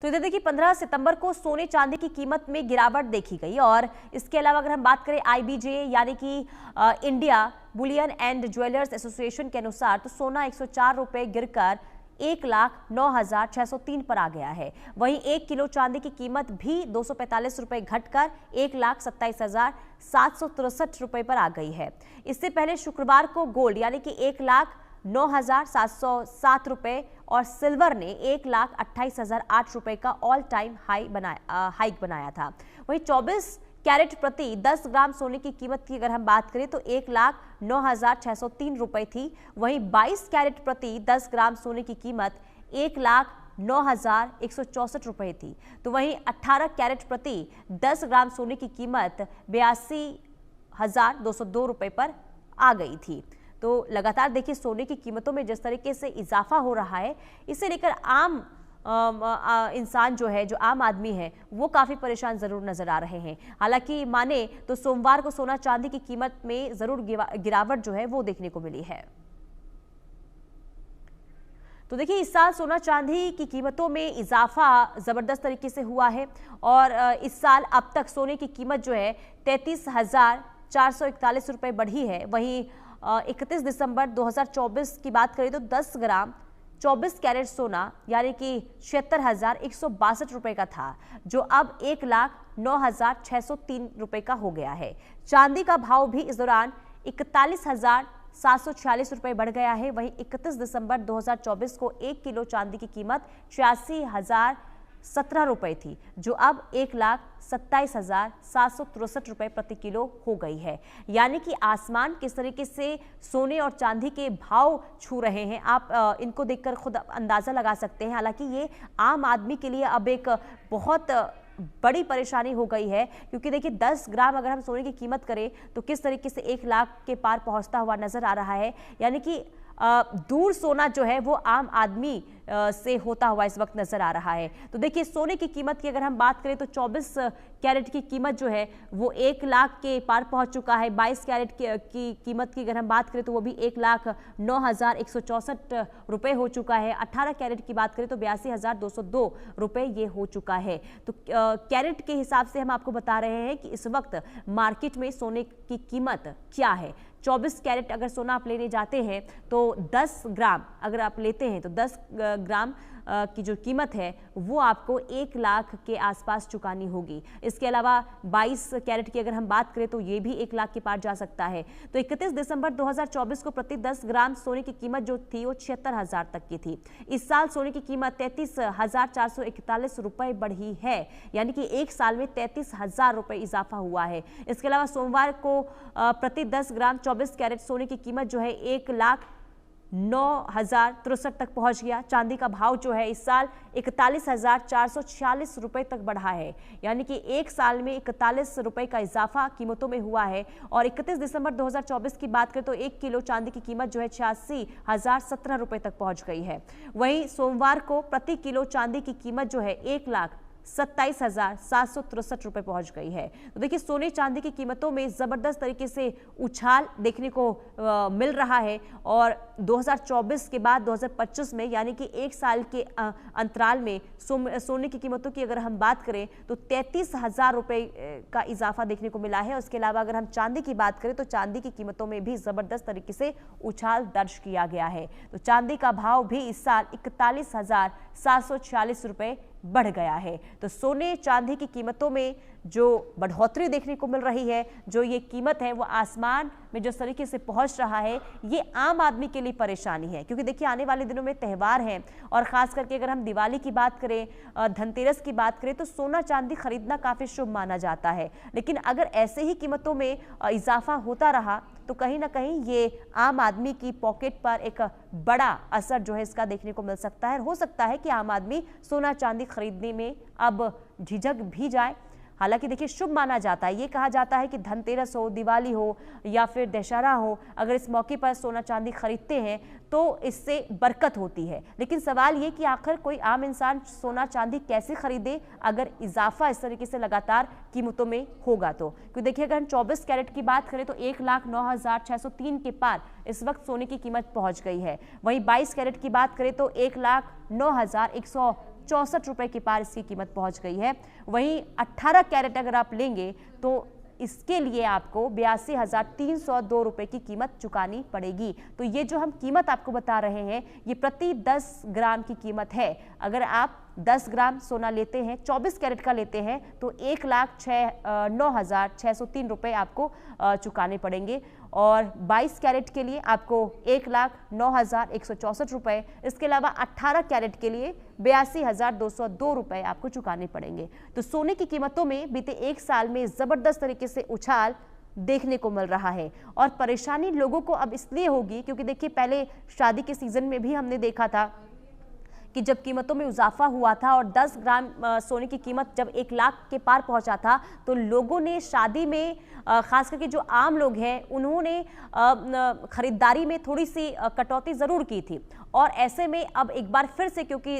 तो इधर देखिए 15 सितंबर को सोने चांदी की कीमत में गिरावट देखी गई और इसके अलावा अगर हम बात करें आईबीजे यानी कि India Boolean and jewellers association के अनुसार तो सोना 104 रुपए गिरकर 1,09,603 पर आ गया है। वहीं 1 किलो चांदी की कीमत भी 245 रुपए घटकर 1,27,763 रुपए पर आ गई है। इससे पहले शुक्रवार को गोल्ड यानी कि 1,09,707 रुपए और सिल्वर ने 1,28,008 रुपए का ऑल टाइम हाइक बनाया था। वहीं 24 कैरेट प्रति 10 ग्राम सोने की कीमत की अगर हम बात करें तो 1,09,603 रुपए थी। वहीं 22 कैरेट प्रति 10 ग्राम सोने की कीमत 1,09,164 रुपए थी। तो वहीं 18 कैरेट प्रति 10 ग्राम सोने की कीमत 82,202 रुपए पर आ गई थी। तो लगातार देखिए सोने की कीमतों में जिस तरीके से इजाफा हो रहा है, इसे लेकर आम इंसान जो है, जो आम आदमी है, वो काफी परेशान जरूर नजर आ रहे हैं। हालांकि माने तो सोमवार को सोना चांदी की कीमत में जरूर गिरावट जो है वो देखने को मिली है। तो देखिए इस साल सोना चांदी की कीमतों में इजाफा जबरदस्त तरीके से हुआ है और इस साल अब तक सोने की कीमत जो है 33,441 रुपए बढ़ी है। वहीं 31 दिसंबर 2024 की बात करें तो 10 ग्राम 24 कैरेट सोना यानी कि 76,162 रुपए का था, जो अब 1,09,603 रुपए का हो गया है। चांदी का भाव भी इस दौरान 41,746 रुपए बढ़ गया है। वहीं 31 दिसंबर 2024 को 1 किलो चांदी की कीमत 86,017 रुपए थी, जो अब 1,27,763 रुपए प्रति किलो हो गई है। यानी कि आसमान किस तरीके से सोने और चांदी के भाव छू रहे हैं, आप इनको देखकर खुद अंदाजा लगा सकते हैं। हालांकि ये आम आदमी के लिए अब एक बहुत बड़ी परेशानी हो गई है, क्योंकि देखिए 10 ग्राम अगर हम सोने की कीमत करें तो किस तरीके से 1 लाख के पार पहुंचता हुआ नजर आ रहा है। यानी कि दूर सोना जो है वो आम आदमी से होता हुआ इस वक्त नजर आ रहा है। तो देखिए सोने की कीमत की अगर हम बात करें तो 24 कैरेट की कीमत जो है वो 1 लाख के पार पहुंच चुका है। 22 कैरेट की कीमत की अगर हम बात करें तो वो भी 1,09,164 रुपए हो चुका है। 18 कैरेट की बात करें तो 82,202 रुपए ये हो चुका है। तो कैरेट के हिसाब से हम आपको बता रहे हैं कि इस वक्त मार्केट में सोने की कीमत क्या है। 24 कैरेट अगर सोना आप लेने जाते हैं तो 10 ग्राम अगर आप लेते हैं तो 10 ग्राम की जो कीमत है वो आपको 1 लाख के आसपास चुकानी होगी। इसके अलावा 22 कैरेट की अगर हम बात करें तो ये भी 1 लाख के पार जा सकता है। तो 31 दिसंबर 2024 को प्रति 10 ग्राम सोने की कीमत जो थी वो 76,000 तक की थी। इस साल सोने की कीमत 33,441 रुपए बढ़ी है, यानी कि एक साल में 33,000 रुपए इजाफा हुआ है। इसके अलावा सोमवार को प्रति 10 ग्राम 24 कैरेट सोने की कीमत जो है 1,09,063 तक पहुंच गया। चांदी का भाव जो है इस साल 41,446 रुपए तक बढ़ा है, यानी कि एक साल में 41 रुपए का इजाफा कीमतों में हुआ है। और 31 दिसंबर 2024 की बात करें तो 1 किलो चांदी की कीमत जो है 86,017 रुपए तक पहुंच गई है। वहीं सोमवार को प्रति किलो चांदी की कीमत जो है 1,27,763 रुपए पहुंच गई है। तो देखिए सोने चांदी की कीमतों में जबरदस्त तरीके से उछाल देखने को मिल रहा है और 2024 के बाद 2025 में यानी कि एक साल के अंतराल में सोने की कीमतों की अगर हम बात करें तो 33,000 रुपए का इजाफा देखने को मिला है। उसके अलावा अगर हम चांदी की बात करें तो चांदी की कीमतों में भी जबरदस्त तरीके से उछाल दर्ज किया गया है। तो चांदी का भाव भी इस साल 41,746 रुपए बढ़ गया है। तो सोने चांदी की कीमतों में जो बढ़ोतरी देखने को मिल रही है, जो ये कीमत है वो आसमान में जिस तरीके से पहुंच रहा है, ये आम आदमी के लिए परेशानी है। क्योंकि देखिए आने वाले दिनों में त्यौहार हैं और खास करके अगर हम दिवाली की बात करें, धनतेरस की बात करें तो सोना चांदी खरीदना काफी शुभ माना जाता है। लेकिन अगर ऐसे ही कीमतों में इजाफा होता रहा तो कहीं ना कहीं ये आम आदमी की पॉकेट पर एक बड़ा असर जो है इसका देखने को मिल सकता है। हो सकता है कि आम आदमी सोना चांदी खरीदने में अब झिझक भी जाए। हालांकि देखिए शुभ माना जाता है, ये कहा जाता है कि धनतेरस हो, दिवाली हो या फिर दशहरा हो, अगर इस मौके पर सोना चांदी खरीदते हैं तो इससे बरकत होती है। लेकिन सवाल ये कि आखिर कोई आम इंसान सोना चांदी कैसे खरीदे अगर इजाफा इस तरीके से लगातार कीमतों में होगा तो। क्योंकि देखिए अगर हम 24 कैरेट की बात करें तो 1,09,603 के पार इस वक्त सोने की कीमत पहुंच गई है। वहीं 22 कैरेट की बात करें तो 1,09,100 64 के पार इसकी कीमत पहुंच गई है। वहीं 18 कैरेट अगर आप लेंगे तो इसके लिए आपको 82,302 रुपए की कीमत चुकानी पड़ेगी। तो ये जो हम कीमत आपको बता रहे हैं ये प्रति 10 ग्राम की कीमत है। अगर आप 10 ग्राम सोना लेते हैं, 24 कैरेट का लेते हैं तो 1,09,603 रुपए आपको चुकाने पड़ेंगे और 22 कैरेट के लिए आपको 1,09,164 रुपए, इसके अलावा 18 कैरेट के लिए 82,202 रुपए आपको चुकाने पड़ेंगे। तो सोने की कीमतों में बीते एक साल में जबरदस्त तरीके से उछाल देखने को मिल रहा है और परेशानी लोगों को अब इसलिए होगी क्योंकि देखिए पहले शादी के सीजन में भी हमने देखा था कि जब कीमतों में इजाफा हुआ था और 10 ग्राम सोने की कीमत जब 1 लाख के पार पहुंचा था तो लोगों ने शादी में खास करके जो आम लोग हैं उन्होंने खरीदारी में थोड़ी सी कटौती ज़रूर की थी और ऐसे में अब एक बार फिर से क्योंकि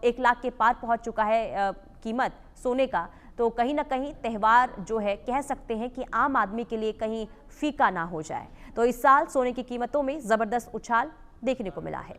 1 लाख के पार पहुंच चुका है कीमत सोने का, तो कहीं ना कहीं त्यौहार जो है कह सकते हैं कि आम आदमी के लिए कहीं फीका ना हो जाए। तो इस साल सोने की कीमतों में ज़बरदस्त उछाल देखने को मिला है।